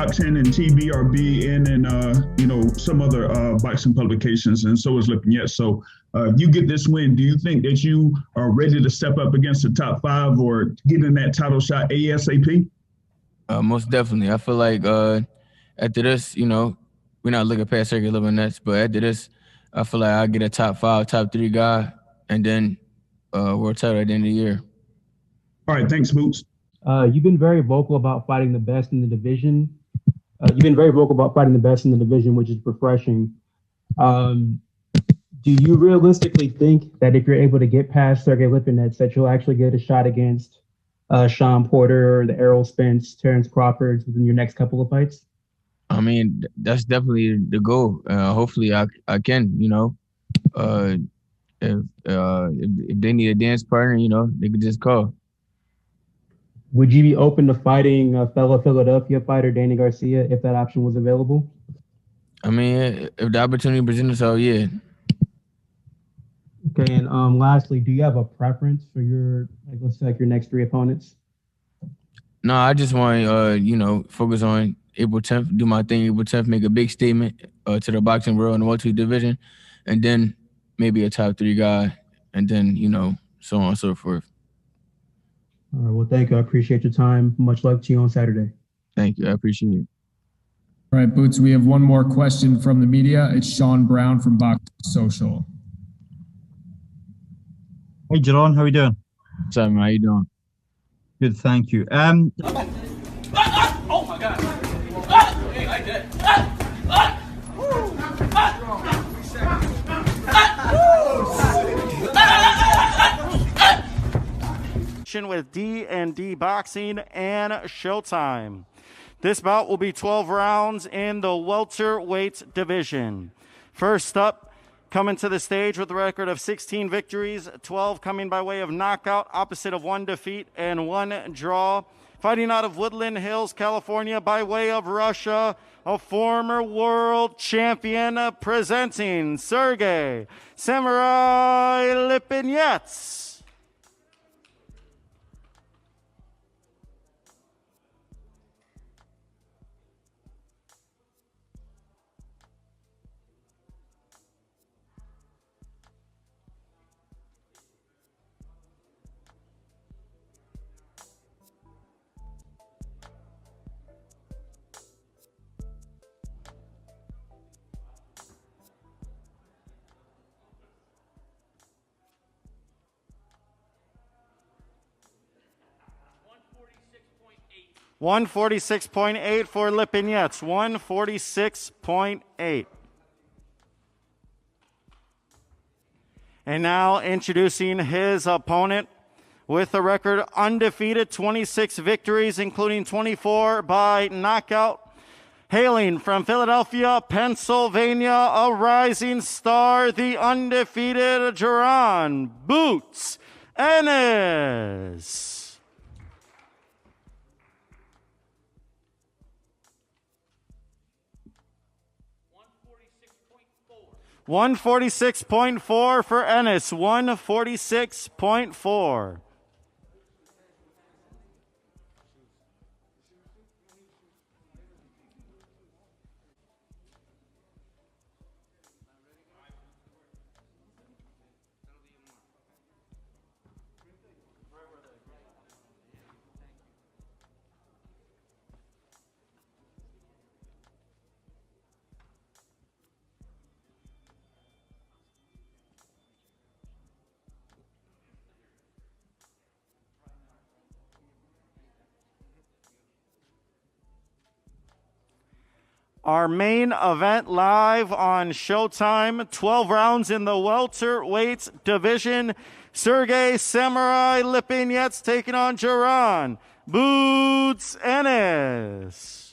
top 10 in TBRB and in, some other boxing publications, and so is Lipinets. So you get this win. Do you think that you are ready to step up against the top 5 or get in that title shot ASAP? Most definitely. I feel like after this, we're not looking past Sergey Lipinets, but after this, I feel like I'll get a top 5, top 3 guy, and then world title at the end of the year. All right, thanks, Boots. You've been very vocal about fighting the best in the division. Which is refreshing. Do you realistically think that if you're able to get past Sergey Lipinets, that you'll actually get a shot against Sean Porter, the Errol Spence, Terence Crawford within your next couple of fights? I mean, that's definitely the goal. Hopefully, I can. If they need a dance partner, they could just call. Would you be open to fighting a fellow Philadelphia fighter, Danny Garcia, if that option was available? I mean, if the opportunity presents itself, yeah. Okay, and lastly, do you have a preference for your next 3 opponents? No, I just want focus on April 10th, do my thing April 10th, make a big statement to the boxing world in the welterweight division, and then maybe a top 3 guy, and then so on and so forth. All right. Well, thank you. I appreciate your time. Much luck to you on Saturday. Thank you. I appreciate it. All right, Boots, we have one more question from the media. It's Sean Brown from Box Social. Hey, Jaron, how are you doing? What's up, man? How you doing? Good, thank you. Oh my God! Hey, like that. With D&D Boxing and Showtime. This bout will be 12 rounds in the welterweight division. First up, coming to the stage with a record of 16 victories, 12 coming by way of knockout, opposite of 1 defeat and 1 draw. Fighting out of Woodland Hills, California, by way of Russia, a former world champion, presenting Sergey Samurai Lipinets. 146.8 for Lipinets, 146.8. And now introducing his opponent with a record undefeated, 26 victories, including 24 by knockout. Hailing from Philadelphia, Pennsylvania, a rising star, the undefeated Jaron Boots Ennis. 146.4 for Ennis, 146.4. Our main event live on Showtime, 12 rounds in the welterweight division. Sergey Samurai Lipinets taking on Jaron Boots Ennis.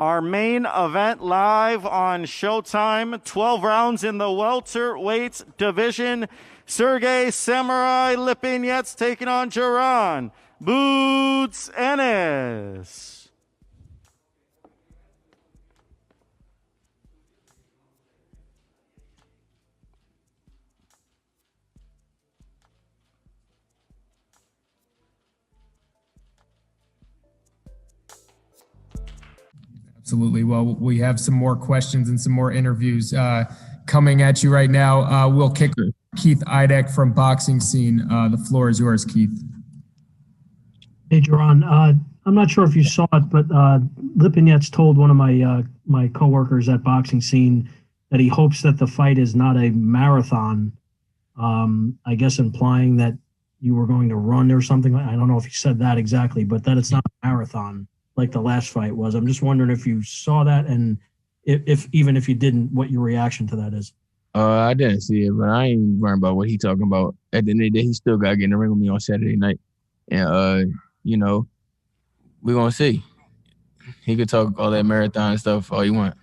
Our main event live on Showtime, 12 rounds in the welterweight division. Sergey Samurai Lipinets taking on Jaron Boots Ennis. Absolutely. Well, we have some more questions and some more interviews coming at you right now. We'll kick Keith Idek from Boxing Scene. The floor is yours, Keith. Hey, Jaron. I'm not sure if you saw it, but Lipinets told one of my coworkers at Boxing Scene that he hopes that the fight is not a marathon. I guess implying that you were going to run or something. I don't know if he said that exactly, but that it's not a marathon like the last fight was. I'm just wondering if you saw that, and if even if you didn't, what your reaction to that is. I didn't see it, but I ain't worrying about what he talking about. At the end of the day, he still got to get in the ring with me on Saturday night. And, you know, we're going to see. He could talk all that marathon stuff all you want.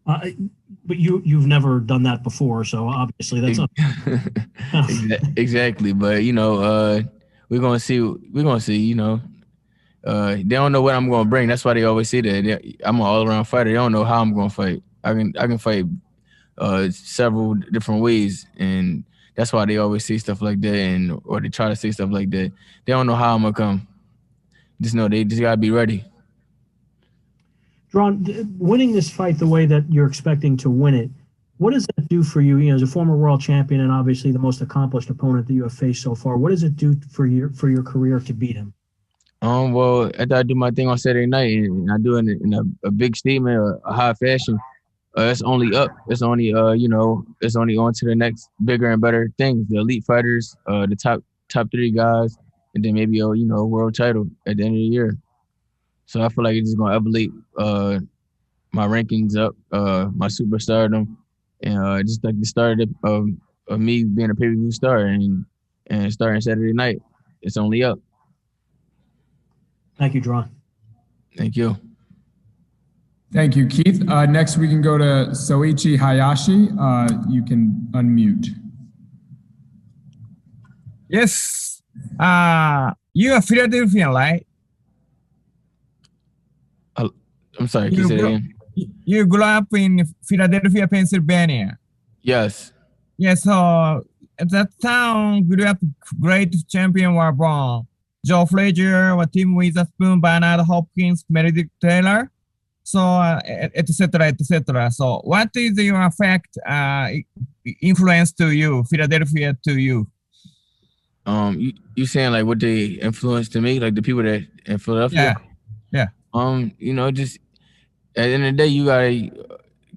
But you've never done that before, so obviously that's exactly. But, you know, we're going to see. We're going to see, you know. They don't know what I'm going to bring. That's why they always say that. I'm an all-around fighter. They don't know how I'm going to fight. I can fight several different ways, and that's why they always say stuff like that, or they try to say stuff like that. They don't know how I'm going to come. Just know they just got to be ready. Jaron, winning this fight the way that you're expecting to win it, what does that do for you? You know, as a former world champion and obviously the most accomplished opponent that you have faced so far, what does it do for your career to beat him? Well, after I do my thing on Saturday night and I do it in a big statement, a high fashion, it's only up. It's only, you know, it's only on to the next bigger and better things. The elite fighters, the top 3 guys, and then maybe a, you know, world title at the end of the year. So I feel like it's just gonna elevate my rankings up, my superstardom, and just like the start of me being a pay-per-view star and starting Saturday night. It's only up. Thank you, Jaron. Thank you. Thank you, Keith. Next, we can go to Soichi Hayashi. You can unmute. Yes. You are Philadelphian, right? I'm sorry, can you say that again? You grew up in Philadelphia, Pennsylvania. Yes. Yes, so at that town, grew up great champion were born. Joe Frazier, Tim Witherspoon, Bernard Hopkins, Meredith Taylor, so etc., etc. So, what is your effect, influence to you, Philadelphia to you? You saying like what they influenced to me, like the people that in Philadelphia? Yeah. You know, just at the end of the day, you gotta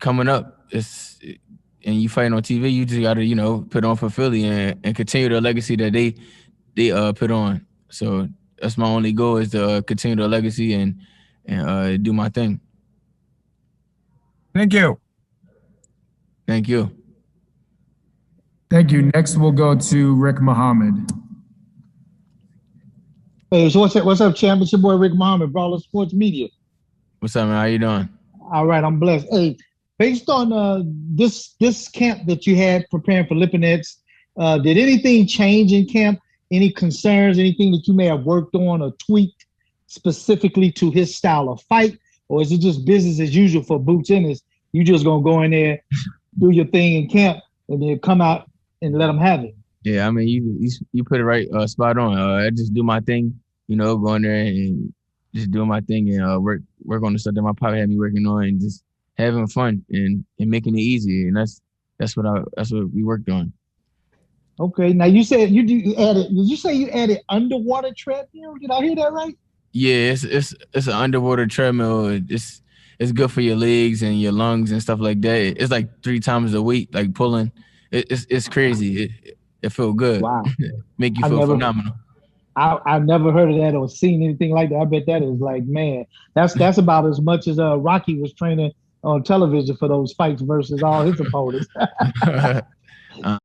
coming up. And you fighting on TV. You just gotta, you know, put on for Philly and continue the legacy that they put on. So that's my only goal, is to continue the legacy and do my thing. Thank you. Thank you. Thank you. Next, we'll go to Rick Muhammad. Hey, so what's up, champ? It's your boy Rick Muhammad, Brawler Sports Media. What's up, man? How you doing? All right, I'm blessed. Hey, based on this camp that you had preparing for Lipinets, did anything change in camp? Any concerns, anything that you may have worked on or tweaked specifically to his style of fight? Or is it just business as usual for Boots Ennis? You just going to go in there, do your thing in camp, and then come out and let them have it? Yeah, I mean, you put it right spot on. I just do my thing, you know, go in there and just doing my thing and work on the stuff that my papa had me working on, and just having fun and making it easy. And that's what we worked on. Okay. Now you said you added. Did you say you added underwater treadmill? Did I hear that right? Yeah, it's an underwater treadmill. It's good for your legs and your lungs and stuff like that. It's like 3 times a week, like pulling. It's crazy. It feels good. Wow. Make you feel phenomenal. I've never heard of that or seen anything like that. I bet that is like, man, that's about as much as Rocky was training on television for those fights versus all his opponents.